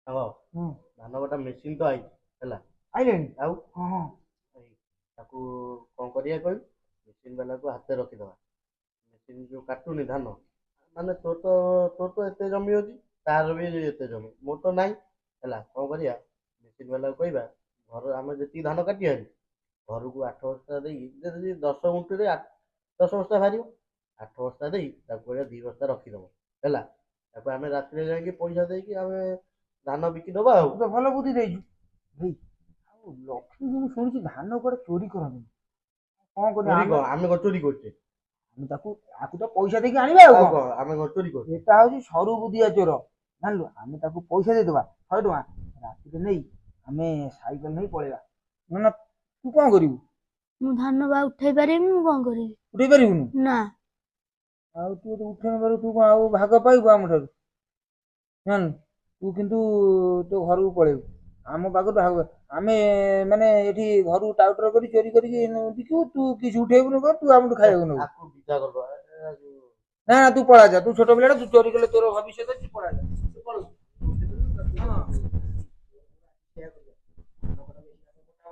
ସାଙ୍ଗ ହୁଁ ଧାନ କଟା ମେସିନ୍ ତ ଆଇଛି ହେଲା। ଆଇଲେଣି। ଆଉ ହଁ ହଁ ଏଇ ତାକୁ କଣ କରିବା କହିଲୁ? ମେସିନ୍ ବାଲାକୁ ହାତରେ ରଖିଦବା। ମେସିନ୍ ଯୋଉ କାଟୁନି ଧାନ, ମାନେ ତୋର ତ ଏତେ ଜମି ଅଛି, ତାର ବି ଏତେ ଜମି, ମୋର ତ ନାହିଁ। ହେଲା କଣ କରିବା? ମେସିନ୍ ବାଲାକୁ କହିବା, ଘର ଆମେ ଯେତିକି ଧାନ କାଟିବା, ଘରକୁ 8 ବସ୍ତା ଦେଇକି, ଯଦି 10 ଗୁଣ୍ଠରେ 10 ବସ୍ତା ବାହାରିବ, 8 ବସ୍ତା ଦେଇ ତାକୁ କହିବା 2 ବସ୍ତା ରଖିଦବ। ହେଲା, ତାକୁ ଆମେ ରାତିରେ ଯାଇକି ପଇସା ଦେଇକି ଆମେ ଧାନ ବିକିଦବା ଆଉ। ତୁ ତ ଭଲ ବୁଦ୍ଧି ଦେଇଛୁ ଭାଇ। ଆଉ ଲକ୍ଷ୍ମୀ ମୁଁ ଶୁଣିଛି ଧାନ କୁଆଡେ ଚୋରି କରନ୍ତି। କଣ କରିବା ଚୋରି ଆମେ? କଣ? ଆମେ କଣ ଚୋରି କରୁଛେ? ଆମେ ଆକୁ ତ ପଇସା ଦେଇକି ଆଣିବା ଆଉ ଆଉ କଣ। କଣ ଆମେ କଣ ଚୋରି କରୁଛେ? ଏଟା ହଉଛି ସରୁ ବୁଦ୍ଧିଆ ଚୋର, ଜାଣିଲୁ। ଆମେ ତାକୁ ପଇସା ଦେଇଦବା 100 ଟଙ୍କା, ରାତିରେ ନେଇ ଆମେ ସାଇକେଲ ନେଇ ପଳେଇବା। ନା ତୁ କଣ କରିବୁ? ମୁଁ ଧାନ ବା ଉଠେଇ ପାରିବି, ମୁଁ କଣ କରିବି? ଉଠେଇ ପାରିବୁନି? ନା। ଆଉ ତୁ ଯଦି ଉଠେଇ ପାରିବୁ, ତୁ କଣ ଆଉ ଭାଗ ପାଇବୁ ଆମ ଠାରୁ? ଜାଣିଲୁ, ତୁ କିନ୍ତୁ ତୋ ଘରକୁ ପଳେଇବୁ। ଆମ ପାଖରୁ ଭାଗ, ଆମେ ମାନେ ଏଠି ଘରୁ ଟାଉଟର କରି ଚୋରି କରିକି ବିକିବୁ, ତୁ କିଛି ଉଠେଇବୁନି, କଣ ତୁ ଆମଠୁ ଖାଇବାକୁ ନେବୁ? ଆକୁ ବିଦା କରିଦବା। ନା ନା, ତୁ ପଳା ଯା, ତୁ ଛୋଟ ପିଲାଟା, ତୁ ଚୋରି କଲେ ତୋର ଭବିଷ୍ୟତ ଅଛି, ତୁ ପଳା ଯା, ତୁ ପଳଉ। ହଁ ସେଇଆ କରିବା।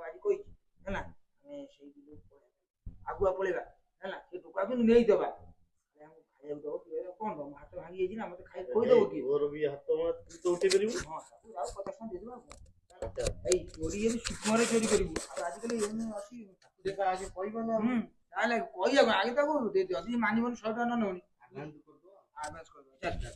ଆଜି କହିଛି ହେଲା, ଆମେ ସେଇ ବିଲକୁ ପଳେଇବା, ଆଗୁଆ ପଳେଇବା। ହେଲା, ସେ ଟୋକା କିନ୍ତୁ ନେଇଦବା, ଖାଇବାକୁ ଦବ ପିଇବାକୁ, କଣ ଦବ? ହାତ ଭାଙ୍ଗି ଯାଇଛି ନା, ମତେ ଖାଇ କହିଦବ କି? ତୋର ବି ହାତ ତୁ ତ ଉଠେଇ ପାରିବୁ। ହଁ, ତାକୁ ଆଉ 50 ଟଙ୍କା ଦେଇଦବା ଆଉ କଣ। ଏଇ ଚୋରି ଯଦି ସୂକ୍ଷ୍ମରେ ଚୋରି କରିବୁ, ଆଉ ଆଜିକାଲି ଏମିତି ଅଛି। ଦେଖା ଆଗେ କହିବ ନା। ତାହେଲେ କହିବାକୁ ଆଗେ ତାକୁ ଯଦି ମାନିବନି 100 ଟଙ୍କା ନ ନେଉନି, ଆଡଭାନ୍ସ କରିଦବା। ଆଡଭାନ୍ସ କରିଦବା। ଚାଲ।